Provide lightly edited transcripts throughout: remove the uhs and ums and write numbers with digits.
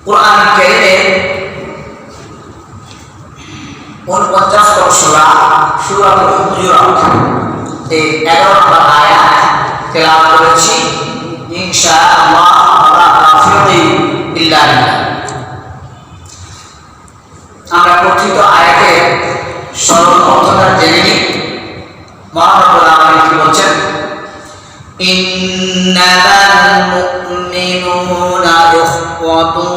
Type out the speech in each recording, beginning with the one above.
কুরআন কারীমের 49 সূরা সূরাতুল হুজুরাত এই 11 নম্বর আয়াত তেলাওয়াত করেছি ইনশাআল্লাহ ওয়া তাওফীক বিল্লাহ। আমরা কথিত আয়াতের সরল অর্থটা জেনে নিই। মহান রব্বুল আলামিন কি বলছেন? ইন্নামাল মুমিনুনা ইখওয়াতুন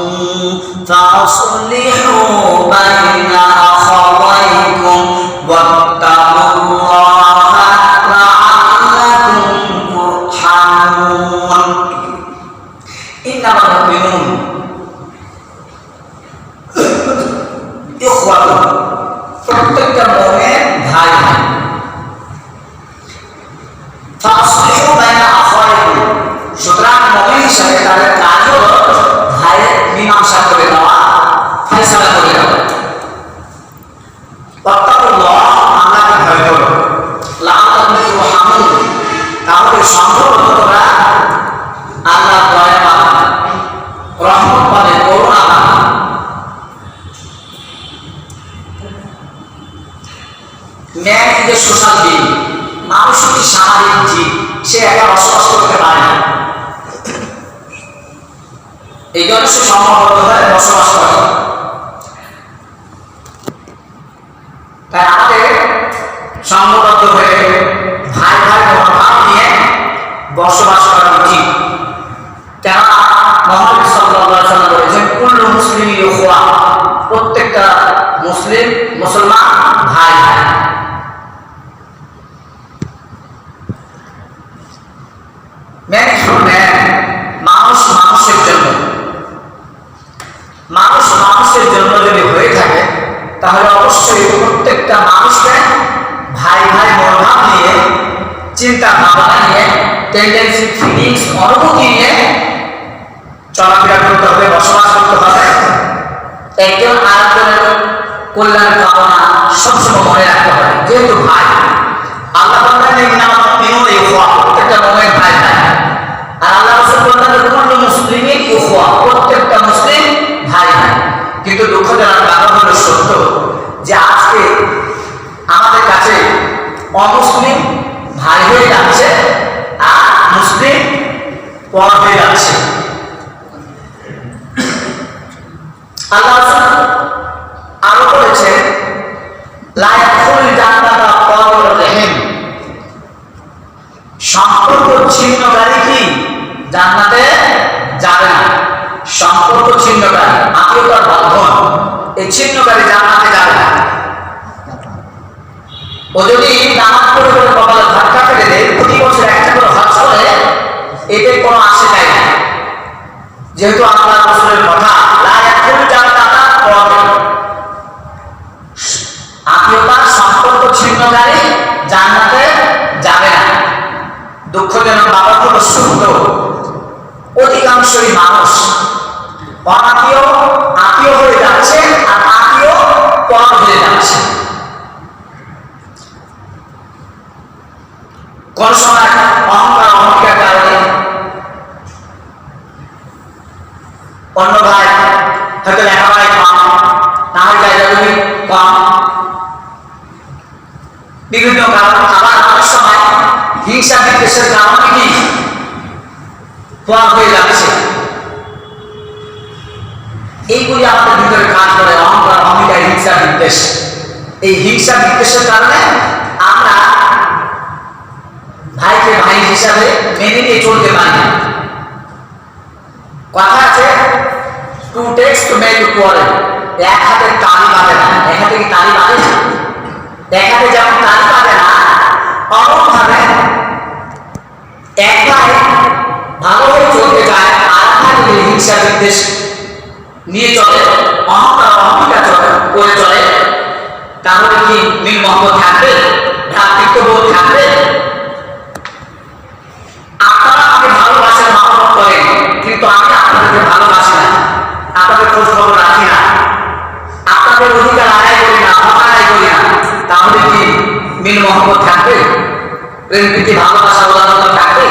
ফাসলিহু বাইনা আখাওয়াইকুম ওয়াত্তাকুল্লাহা লাআল্লাকুম তুরহামুন। ইন্নামাল মুমিনুন ইখওয়াতুন, প্রত্যেকটা মুমিন ভাই ভাই। ফাসলিহু বাইনা আখাওয়াইকুম, সুতরাং মুমিন হিসেবে তাদের কাজ হলো ভাইয়ের মীমাংসা করে দেওয়া, ফয়সালা করে দেওয়া। ওয়াত্তাকুল্লাহ, আল্লাহকে ভয় করো, লাআল্লাকুম তুরহামুন, তাহলে সম্ভবত তোমরা আল্লাহর দয়া পাবে, রহমত পাবে, করুণা পাবে। Man is a social being, মানুষ একটি সামাজিক জীব, সে একা বসবাস করতে পারে না, এই জন্য সে সংঘবদ্ধ হয়ে বসবাস করে। তাই আমাদের সংঘবদ্ধ হয়ে ভাই ভাই মনোভাব নিয়ে বসবাস করা উচিত। কেননা মুহাম্মদ সাল্লাল্লাহু আলাইহি ওয়াসাল্লাম বলেছেন কুল্লু মুসলিমিন ইখওয়া, প্রত্যেকটা মুসলমান ভাই ভাই। ম্যান ফর ম্যান, মানুষ মানুষের জন্য, মানুষ মানুষের জন্য যদি হয়ে থাকে তাহলে অবশ্যই প্রত্যেকটা মানুষকে ভাই ভাই মনোভাব নিয়ে, চিন্তা ভাবনা নিয়ে, টেন্ডেন্সি, ফিলিংস, অনুভূতি নিয়ে চলাফেরা করতে হবে, বসবাস করতে হবে। একজন আরেকজনের কল্যাণ কামনা সবসময় মনে রাখতে হবে, যেহেতু ভাই। আল্লাহ বলেন ইন্নামাল মুমিনুনা ইখওয়া, প্রত্যেকটা মুমিন ভাই ভাই। আর আল্লাহ রাসূল বলেন কুল্লু মুসলিমিন ইখওয়া, প্রত্যেকটা মুসলিম ভাই ভাই। কিন্তু দুঃখজনক কারণ হলো সত্য যে আজকে আমাদের কাছে অমুসলিম ভাই হয়ে যাচ্ছে আর মুসলিম পর হয়ে যাচ্ছে। আল্লাহ রাসূল আরো বলেছেন লা ইয়াদখুলুল জান্নাতা কাতিউর রহিম, সম্পর্ক ছিন্নকারী কি জান্নাতে যাবে না। সম্পর্ক ছিন্নকারী, আত্মীয়তার বন্ধন, এই ছিন্নকারী জান্নাতে যাবে না। ও যদি নামাজ পড়ে পড়ে কপালে ধাক্কা ফেলে দেয়, প্রতি বছর একটা করে হজ করে, এতে কোনো আসে যায় না। যেহেতু আল্লাহ রাসূলের কথা লা ইয়াদখুলুল জান্নাতা কাতিউর, আত্মীয়তার সম্পর্ক ছিন্নকারী জান্নাতে যাবে না। দুঃখজনক বাবা হলো সত্য, অধিকাংশই মানুষ অনাত্মীয় আত্মীয় হয়ে যাচ্ছে আর আত্মীয় পর হয়ে যাচ্ছে। কোন সময় অহংকার অহংকার কারণে অন্য ভাই হয়তো লেখাপড়ায় কম, না হয় জায়গাগুলি কম, বিভিন্ন কারণ। আবার অনেক সময় হিংসা বিদ্বেষের কারণে কি পর হয়ে যাচ্ছে। এইগুলি আমাদের ভিতরে কাজ করে, অহংকার অহমিকা, হিংসা বিদ্বেষ। এই হিংসা বিদ্বেষের কারণে আমরা ভাইকে ভাই হিসাবে মেনে নিয়ে চলতে পারি না। কথা আছে two takes to make to quarrel, এক হাতে তালি বাঁধে না। এক হাতে কি তালি বাঁধে? এক হাতে যেমন তালি বাঁধে না, অমনভাবে এক ভাই ভালো হয়ে চলতে চায়, আর ভাই যদি হিংসা বিদ্বেষ নিয়ে চলে, অহংকার অহমিকা করে চলে, তাহলে কি মিল মহব্বত থাকবে? ভ্রাতৃত্ববোধ থাকবে? আপনারা আমাকে ভালোবাসেন, মহব্বত করেন, কিন্তু আমি আপনাদেরকে ভালোবাসি না, আপনাদের খোঁজ খবর রাখি না, আপনাদের অধিকার আদায় করি না, হক আদায় করি না, তাহলে কি মিল মহব্বত থাকবে? প্রেম প্রীতি ভালোবাসা উদারতা থাকবে?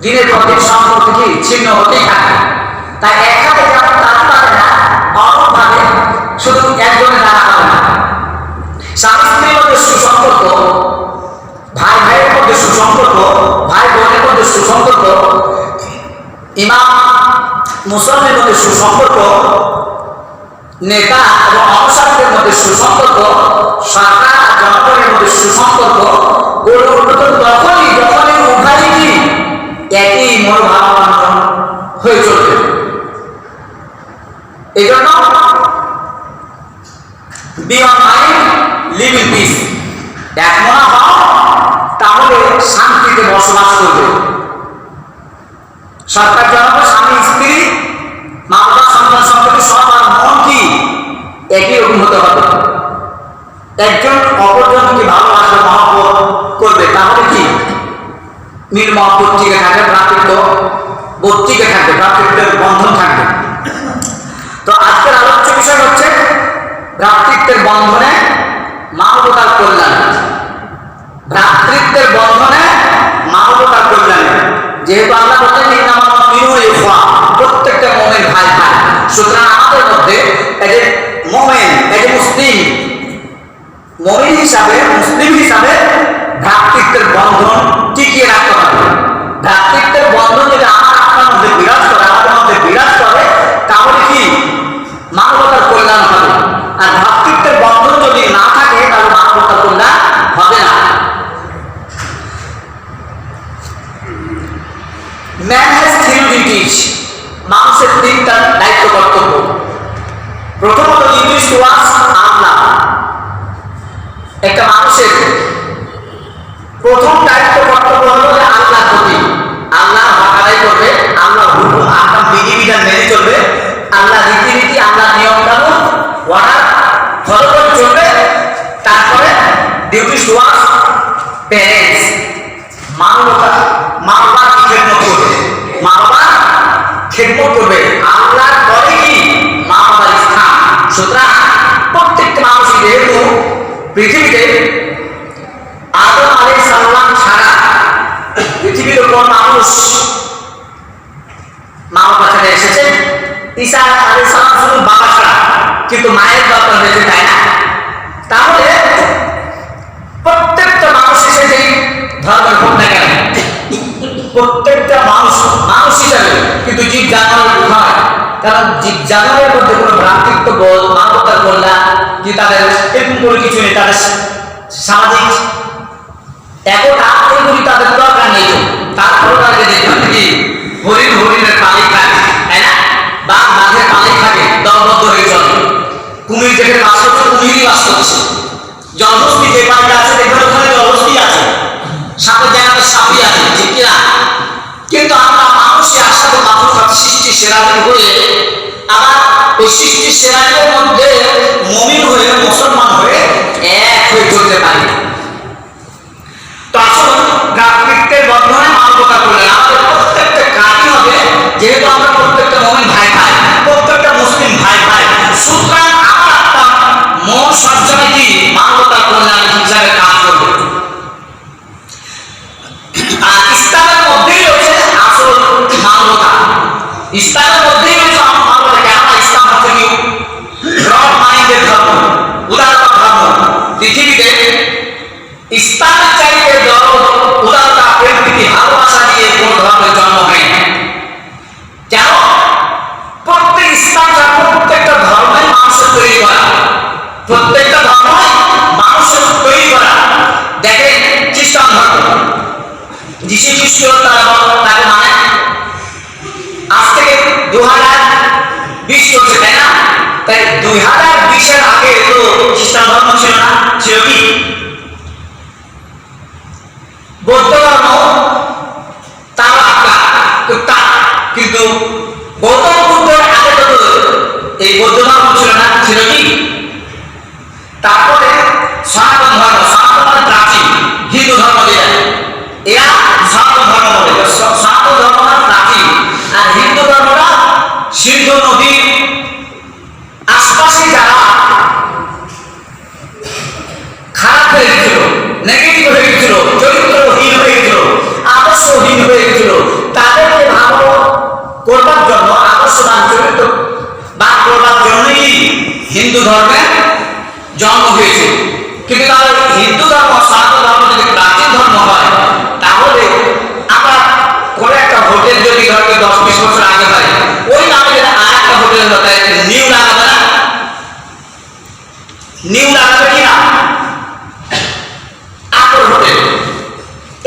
দিনের পর দিন সম্পর্ক কি ছিন্ন হতেই থাকে। তাই এক হাতে যেমন মুসলমানের মধ্যে সুসম্পর্ক, নেতা এবং অপসারীদের মধ্যে সুসম্পর্ক, সরকার আর জনগণের মধ্যে সুসম্পর্ক গড়ে উঠবে তখনই যখনই উভয়ই কি একই মনোভাবাপন্ন হয়ে চলবে। এই জন্য be one mind, live in peace, এক মনা হও, তাহলে শান্তিতে বসবাস করবে। সরকার জনগণ, স্বামী স্ত্রী, মা বাবা, সন্তান সম্পর্কে সবার মন কি একই রকম হতে হবে। একজন অপরজনকে ভালোবাসা মহব্বত করবে, তাহলে কি মিল মহব্বত টিকে থাকবে, ভ্রাতৃত্ব বোধ টিকে থাকবে, ভ্রাতৃত্বের বন্ধন থাকবে। তো আজকের আলোচ্য বিষয় হচ্ছে ভ্রাতৃত্বের বন্ধনে মানবতার কল্যাণ। ভ্রাতৃত্বের বন্ধনে মানবতার কল্যাণে, যেহেতু আল্লাহ বলছেন প্রত্যেকটা মুমিন ভাই ভাই, সুতরাং আমাদের মধ্যে মুমিন হিসাবে, মুসলিম হিসাবে ভ্রাতৃত্বের বন্ধন টিকিয়ে রাখতে হবে। ভ্রাতৃত্বের বন্ধন যদি আমার আপনার মধ্যে বিরাজ করে, আমাদের মধ্যে বিরাজ করে, তাহলে কি মানবতার কল্যাণ হবে। আর ভ্রাতৃত্বের বন্ধন যদি না থাকে, তাহলে মানবতার কল্যাণ হবে না। ম্যান হ্যাজ থ্রি ডিউটিজ, মানুষের তিনটা দায়িত্ব কর্তব্য। প্রথমত ডিউটিজ টুয়ার্ডস আল্লাহ। একটা মানুষের প্রথম দায়িত্ব কর্তব্য হলো যে আল্লাহর প্রতি, আল্লাহর হক আদায় করবে, আল্লাহর হুকুম আহকাম বিধিবিধান মেনে চলবে, আল্লাহ রীতিনীতি, আল্লাহ নিয়ম কানুন অর্ডার ফলো করে চলবে। তারপরে ডিউটিজ টুয়ার্ডস প্যারেন্টস, মা বাবার খেদমত করবে, মা বাবার খেদমত করবে। আল্লাহর পরে কি মা বাবার স্থান। সুতরাং প্রত্যেকটা মানুষই যেহেতু পৃথিবীতে আদম আলাইহিস সালাম ছাড়া পৃথিবীর কোন মানুষ মা বাবা ছেড়ে এসেছে? ঈসা আলাইহিস সালাম শুধু বাবা ছাড়া, কিন্তু মায়ের দরকার হয়েছে, তাই না? তাহলে প্রত্যেকটা মানুষ এসেছে ধর্মের হোক না কেন, প্রত্যেকটা মানুষ মানুষ হিসাবে, কিন্তু জীব জানোয়ার নয়। কারণ জীব জানোয়ারের মধ্যে কোনো ভ্রাতৃত্ব বোধ, মানবতার কল্যাণ কি তাদের এরকম কোনো কিছু নেই। তাদের সামাজিক একতা এগুলি তাদের দরকার নেই। তারপরে তাদেরকে দেখবেন কি হরিণের পালি খায়, তাই না? বাঘ বাঘের পালি থাকে, দলবদ্ধ হয়ে চলে। কুমির যেখানে বাস করছে, কুমিরই বাস করছে। জলহস্তি যে পানিটা আছে, দেখবেন ওখানে জলহস্তি আছে, সাপের জায়গাতে সাপই আছে, ঠিক কিনা? কিন্তু আমরা মানুষের আশাতে মানুষ সৃষ্টির সেরাদের হয়ে, আবার ওই সৃষ্টির সেরাদের মধ্যে মুমিন হয়ে, মুসলমান হয়ে এক হয়ে চলতে পারি। তো আসুন ভ্রাতৃত্বের বন্ধনে মানবতা করলেন আমাদের প্রত্যেকটা কাজই হবে, যেহেতু আমরা প্রত্যেকটা মুমিন ভাই ভাই, প্রত্যেকটা মুসলিম ভাই ভাই, সুতরাং আমার আপনার মন সবসময় কি মানবতার কল্যাণ হিসাবে কাজ করবে। আর ইসলামের মধ্যেই রয়েছে আসল মানবতা, ইসলামের মধ্যেই রয়েছে মানবতা। কেননা ইসলাম হচ্ছে কি ব্রড মাইন্ডের ধর্ম, উদারতা ধর্ম। পৃথিবীতে ইসলামের চাইতে উদারতা, প্রেম, প্রীতি, ভালোবাসা দিয়ে কোন ধর্মের জন্ম হয়নি। কেন? প্রত্যেক ইসলাম প্রত্যেকটা ধর্মের মানুষের তৈরি করা, প্রত্যেকটা ধর্ম মানুষের তৈরি করা। দেখেন খ্রিস্টান ধর্ম, যিশু খ্রিস্ট তাকে মানে আজ থেকে 2020 চলছে, তাই না? তাই 2020-এর আগে তো খ্রিস্টান ধর্ম ছিল না, ছিল কি? বৌদ্ধ ধর্ম কিন্তু গৌতম বুদ্ধের আগে তো এই বৌদ্ধ ধর্ম ছিল না, ছিল কি? তারপরে সনাতন ধর্ম, সনাতন প্রাচীন হিন্দু ধর্ম, এরা সনাতন ধর্ম বলে। সনাতন ধর্ম প্রাচীন, আর হিন্দু ধর্মটা সিন্ধু নদীর আশপাশে যারা খারাপ হয়ে গেছিল, নেগেটিভ হয়ে গেছিল, চরিত্রহীন হয়ে গেছিল, আদর্শহীন হয়ে গেছিল, তাদেরকে ভালো করবার জন্য, আদর্শবান চরিত্র বা করবার জন্যই হিন্দু ধর্মের জন্ম হয়েছে। কিন্তু তাহলে হিন্দু ধর্ম, সনাতন ধর্ম যদি প্রাচীন ধর্ম হয়, তাহলে আমরা করে একটা হোটেল যদি ধরো 10-20 বছর আগে হয়, ওই নামে যদি আর একটা হোটেল হতো, নিউ লাগাবে না? নিউ লাগাবে কি না? আকবর হোটেল।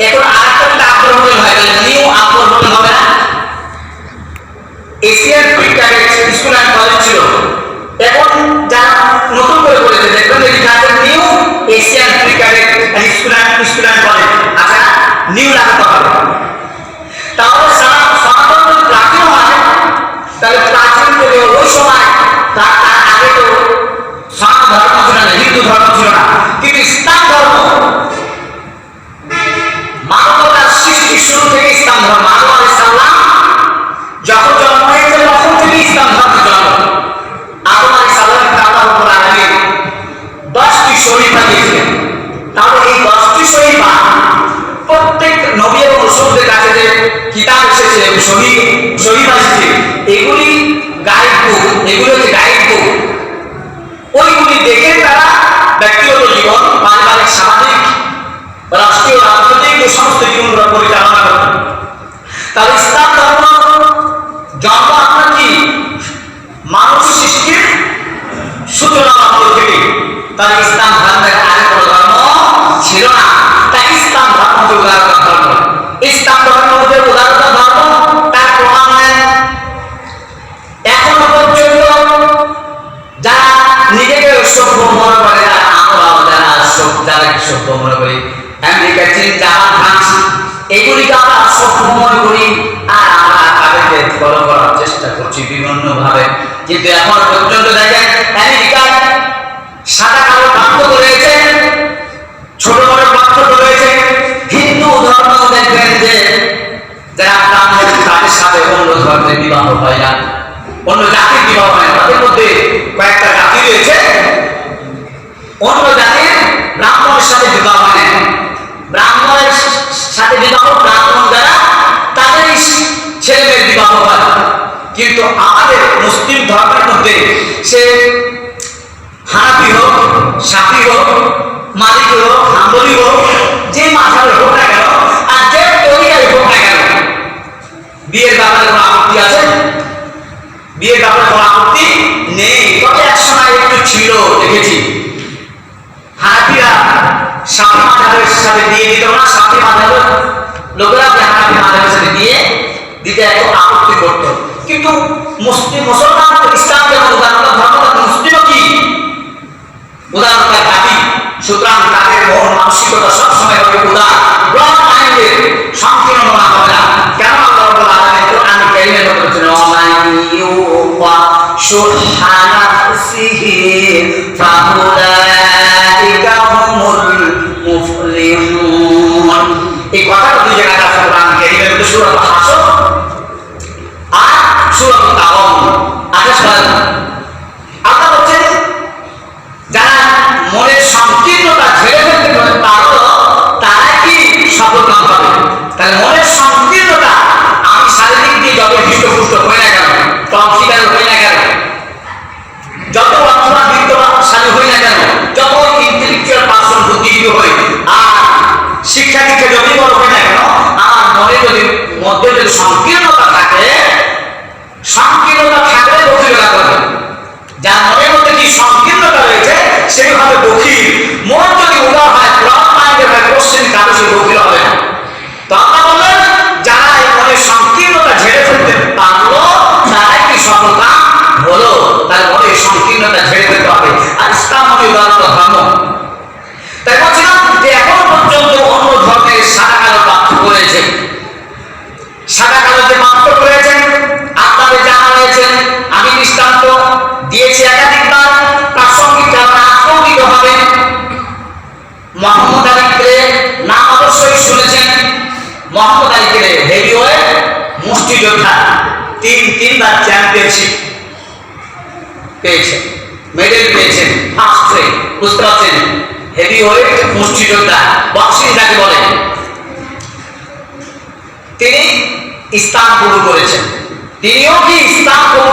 এখন আর একটা আকবর হোটেল হয়, নিউ আকবর হোটেল হবে না? Asian free cadet school and college ছিল, এখন যারা নতুন করে করেছে দেখবেন লেখা আছে new Asian free cadet school and college. আচ্ছা, নিউ লাগাতে হবে। তাহলে সনাতন যদি প্রাচীন হয়, তাহলে প্রাচীন যদি ওই সময় তার আগে তো সনাতন ধর্ম ছিল না, হিন্দু ধর্ম ছিল না, কিন্তু ইসলাম ধর্ম মানবতার সৃষ্টির শুরু থেকে ইসলাম ধর্ম, আদম আলাইহিস সালাম যখন জন্ম হয়েছে তখন থেকে ইসলাম ধর্ম জন্ম। আদম আলাইহিস সালাম আল্লাহ রাব্বুল আলামিন 10টি শরীফা দিয়েছিলেন। তাহলে এই 10টি শরীফা প্রত্যেক নবী এবং রাসূলদের কাছে যে কিতাব এসেছে, শরীফা এসেছে, এগুলি গাইড বুক, এগুলো হচ্ছে গাইড বুক। ওইগুলি দেখে তারা ব্যক্তিগত জীবন, পারিবারিক, সামাজিক, রাষ্ট্রীয়, রাজনৈতিক সমস্ত জীবনগুলো পরিচালনা করত। তাহলে ইসলাম ধর্ম জন্ম আপনার কি মানুষ সৃষ্টির সূচনা মাত্র থেকে। তাহলে ইসলাম ধর্মের আগে কোনো ধর্ম ছিল না, তাই ইসলাম ধর্ম হচ্ছে উদারতার ধর্ম। ইসলাম ধর্ম হচ্ছে উদারতার ধর্ম। তার প্রমাণ নেন এখনো পর্যন্ত যারা নিজেকে সভ্য মনে করে, আমরাও যারা সভ্য মনে করি, আমেরিকা, চীন, জাপান, ফ্রান্স, এগুলিকে আমরা সভ্য মনে করি, আর আমরা তাদেরকে ফলো করার চেষ্টা করছি বিভিন্ন ভাবে। কিন্তু এখন পর্যন্ত দেখেন আমেরিকায় সাদা কালো পার্থক্য রয়েছে, ছোট বড় পার্থক্য রয়েছে। হিন্দু ধর্ম দেখবেন যে যারা ব্রাহ্মণ তাদের সাথে অন্য ধর্মের বিবাহ হয় না, অন্য জাতির বিবাহ হয় না। তাদের মধ্যে কয়েকটা জাতি রয়েছে, অন্য জাতির ব্রাহ্মণের সাথে বিবাহ হয় না। ব্রাহ্মণের সাথে বিবাহ, ব্রাহ্মণ যারা তাদের ছেলে মেয়ের বিবাহ হয়। কিন্তু আমাদের মুসলিম ধর্মের মধ্যে সে হানাফি হোক, শাফি হোক, মালিকি হোক, হাম্বলি হোক, যে মাযহাবের হোক না কেন, আর যে তরিকায় হোক না কেন, বিয়ের ব্যাপারে কোনো আপত্তি আছে? বিয়ের ব্যাপারে কোনো আপত্তি নেই। তবে এক সময় একটু ছিল, দেখেছি হানাফিরা শাফি মাযহাবের সাথে বিয়ে দিত না। শাফি মাযহাবের লোকেরা হানাফি মাযহাবের সাথে বিয়ে দিতে এত আপত্তি করত। কিন্তু মুসলমান ইসলাম যেমন উদারতার ধর্ম, মুসলিমও কি উদারতার দাবি। সুতরাং তাদের মন মানসিকতা সবসময় হবে উদার, ব্রড মাইন্ডেড, সংকীর্ণ মনা হবে না। কেন আল্লাহ রাব্বুল আলামিন কোরআন কারীমে বলেছেন, ওয়ামান ইউকা শুহা নাফসিহি ফাউলাইকা হুমুল মুফলিহুন। এই কথাটা দুই জায়গায় আছে কোরআন কারীমে, সূরা হাসর আর সূরা তাওবা। আল্লাহ বলছেন যারা মনের সংকীর্ণতা ঝেড়ে ফেলতে পারো তারা কি সফলকাম হবে। তাহলে মনের সংকীর্ণতা, আমি শারীরিক দিয়ে যত হৃষ্টপুষ্ট হই না কেন, টনসিলার হই না কেন, যত অথবা বিদ্যাশালী হই না কেন, যত ইন্টেলেকচুয়াল পার্সন, বুদ্ধিজীবী হই, আর শিক্ষা দীক্ষা যদি বড় হই না কেন, আমার মনে যদি মধ্যে যদি সংকীর্ণতা থাকে, সংকীর্ণতা থাকলে বকিলতা করবে। যার মনের মধ্যে কি সংকীর্ণতা রয়েছে সেইভাবে বকিল। মন যদি উদার হয়, ব্রড মাইন্ডেড হয়, কোশ্চেন কারো সে বকিল হবে না। তো আমরা বললেন যারা এই মনের সংকীর্ণতা ঝেড়ে ফেলতে পারলো তারাই কি সফলতা হলো। তার মনের সংকীর্ণতা ঝেড়ে ফেলতে হবে। আর ইসলাম হলো উদারতা ধর্ম। তাই বলছিলাম যে এখনো পর্যন্ত অন্য ধর্মের সাদা কালো পার্থক্য রয়েছে। সাদা কালো যে পার্থক্য রয়েছে আপনাদের জানা রয়েছে, আমি দৃষ্টান্ত দিয়েছি একাধিকবার, প্রাসঙ্গিক কারণে আজকেও দিতে হবে। মোহাম্মদ আলী ক্রে নাম অবশ্যই শুনেছেন। মোহাম্মদ আলী ক্রে হেভিওয়েট মুষ্টিযোদ্ধা, তিনবার চ্যাম্পিয়নশিপ পেয়েছেন, মেডেল পেয়েছেন, ফার্স্ট র্যাঙ্ক। বুঝতে পারছেন, হেভিওয়েট মুষ্টিযোদ্ধা, বক্সিং যাকে বলে। তিনি ইসলাম কবুল করেছেন। তিনিও কি ইসলাম কবুল